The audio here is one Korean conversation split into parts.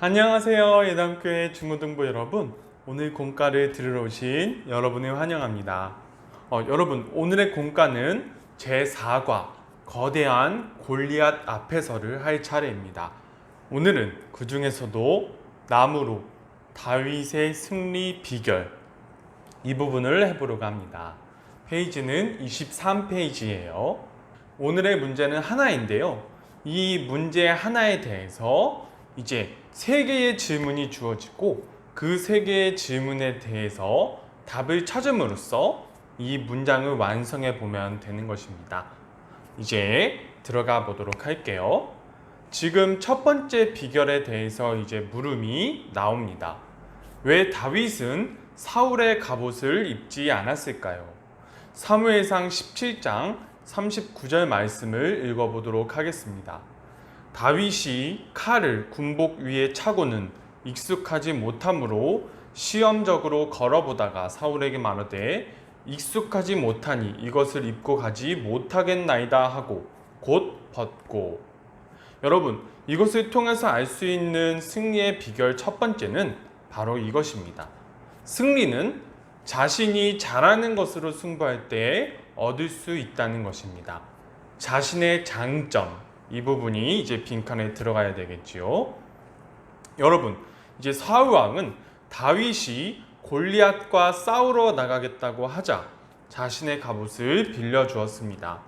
안녕하세요. 예담교회 중고등부 여러분, 오늘 공과를 들으러 오신 여러분을 환영합니다. 여러분, 오늘의 공과는 제4과 거대한 골리앗 앞에서를 할 차례입니다. 오늘은 그 중에서도 나무로 다윗의 승리 비결, 이 부분을 해보려고 합니다. 페이지는 23페이지예요. 오늘의 문제는 하나인데요. 이 문제 하나에 대해서 이제 3개의 질문이 주어지고 그 3개의 질문에 대해서 답을 찾음으로써 이 문장을 완성해 보면 되는 것입니다. 이제 들어가 보도록 할게요. 지금 첫 번째 비결에 대해서 이제 물음이 나옵니다. 왜 다윗은 사울의 갑옷을 입지 않았을까요? 사무엘상 17장 39절 말씀을 읽어보도록 하겠습니다. 다윗이 칼을 군복 위에 차고는 익숙하지 못하므로 시험적으로 걸어보다가 사울에게 말하되 익숙하지 못하니 이것을 입고 가지 못하겠나이다 하고 곧 벗고. 여러분, 이것을 통해서 알 수 있는 승리의 비결 첫 번째는 바로 이것입니다. 승리는 자신이 잘하는 것으로 승부할 때 얻을 수 있다는 것입니다. 자신의 장점, 이 부분이 이제 빈칸에 들어가야 되겠지요. 여러분, 이제 사울 왕은 다윗이 골리앗과 싸우러 나가겠다고 하자 자신의 갑옷을 빌려주었습니다.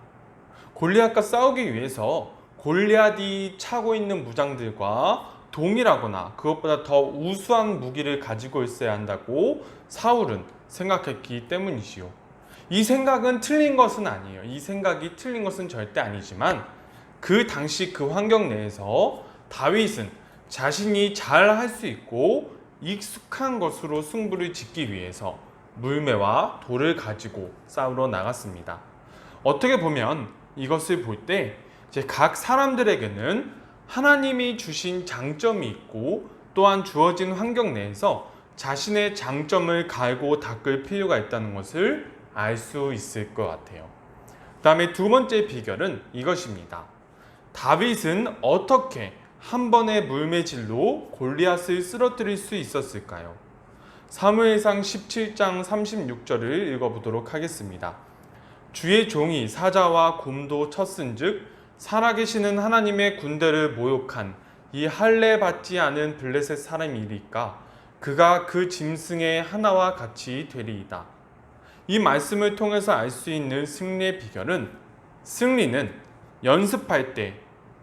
골리앗과 싸우기 위해서 골리앗이 차고 있는 무장들과 동일하거나 그것보다 더 우수한 무기를 가지고 있어야 한다고 사울은 생각했기 때문이지요. 이 생각은 틀린 것은 아니에요. 이 생각이 틀린 것은 절대 아니지만 그 당시 그 환경 내에서 다윗은 자신이 잘 할 수 있고 익숙한 것으로 승부를 짓기 위해서 물매와 돌을 가지고 싸우러 나갔습니다. 어떻게 보면 이것을 볼 때 이제 각 사람들에게는 하나님이 주신 장점이 있고 또한 주어진 환경 내에서 자신의 장점을 갈고 닦을 필요가 있다는 것을 알 수 있을 것 같아요. 그 다음에 두 번째 비결은 이것입니다. 다윗은 어떻게 한 번의 물매질로 골리앗을 쓰러뜨릴 수 있었을까요? 사무엘상 17장 36절을 읽어보도록 하겠습니다. 주의 종이 사자와 곰도 쳤은즉 살아계시는 하나님의 군대를 모욕한 이 할례 받지 않은 블레셋 사람이리까 그가 그 짐승의 하나와 같이 되리이다. 이 말씀을 통해서 알 수 있는 승리의 비결은 승리는 연습할 때,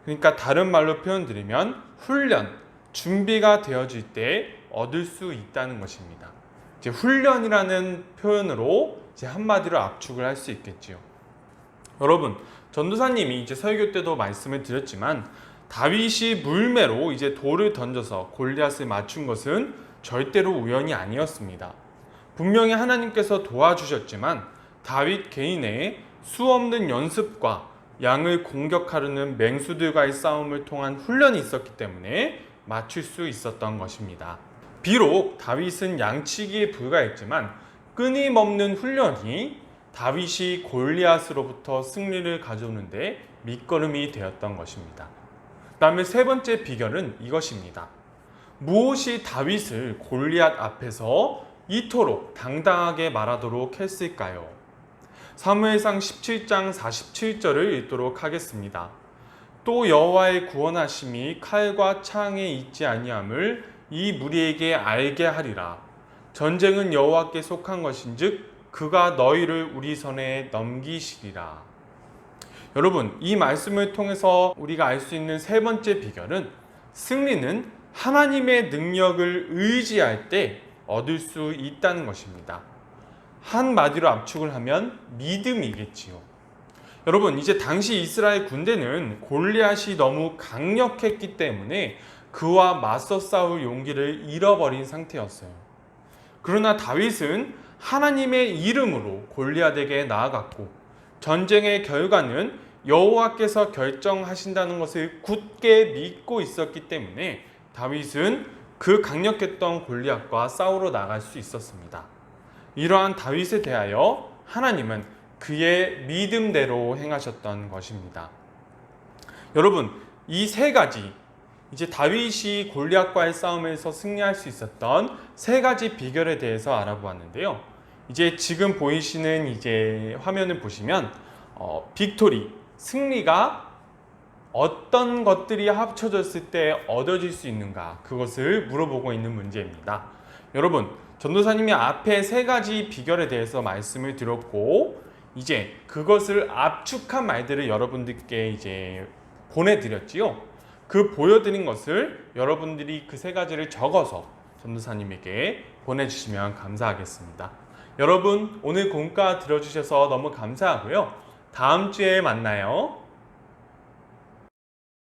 그러니까 다른 말로 표현드리면 훈련, 준비가 되어질 때 얻을 수 있다는 것입니다. 이제 훈련이라는 표현으로 이제 한마디로 압축을 할 수 있겠지요. 여러분, 전도사님이 이제 설교 때도 말씀을 드렸지만 다윗이 물매로 이제 돌을 던져서 골리앗을 맞춘 것은 절대로 우연이 아니었습니다. 분명히 하나님께서 도와주셨지만 다윗 개인의 수없는 연습과 양을 공격하려는 맹수들과의 싸움을 통한 훈련이 있었기 때문에 맞출 수 있었던 것입니다. 비록 다윗은 양치기에 불과했지만 끊임없는 훈련이 다윗이 골리앗으로부터 승리를 가져오는데 밑거름이 되었던 것입니다. 그 다음에 세 번째 비결은 이것입니다. 무엇이 다윗을 골리앗 앞에서 이토록 당당하게 말하도록 했을까요? 사무엘상 17장 47절을 읽도록 하겠습니다. 또 여호와의 구원하심이 칼과 창에 있지 아니함을 이 무리에게 알게 하리라. 전쟁은 여호와께 속한 것인즉 그가 너희를 우리 손에 넘기시리라. 여러분, 이 말씀을 통해서 우리가 알 수 있는 세 번째 비결은 승리는 하나님의 능력을 의지할 때 얻을 수 있다는 것입니다. 한마디로 압축을 하면 믿음이겠지요. 여러분, 이제 당시 이스라엘 군대는 골리앗이 너무 강력했기 때문에 그와 맞서 싸울 용기를 잃어버린 상태였어요. 그러나 다윗은 하나님의 이름으로 골리앗에게 나아갔고 전쟁의 결과는 여호와께서 결정하신다는 것을 굳게 믿고 있었기 때문에 다윗은 그 강력했던 골리앗과 싸우러 나갈 수 있었습니다. 이러한 다윗에 대하여 하나님은 그의 믿음대로 행하셨던 것입니다. 여러분, 이 세 가지, 이제 다윗이 골리앗과의 싸움에서 승리할 수 있었던 세 가지 비결에 대해서 알아보았는데요. 이제 지금 보이시는 이제 화면을 보시면 빅토리, 승리가 어떤 것들이 합쳐졌을 때 얻어질 수 있는가, 그것을 물어보고 있는 문제입니다. 여러분, 전도사님이 앞에 세 가지 비결에 대해서 말씀을 드렸고, 이제 그것을 압축한 말들을 여러분들께 이제 보내드렸지요. 그 보여드린 것을 여러분들이 그 세 가지를 적어서 전도사님에게 보내주시면 감사하겠습니다. 여러분, 오늘 공과 들어주셔서 너무 감사하고요. 다음 주에 만나요.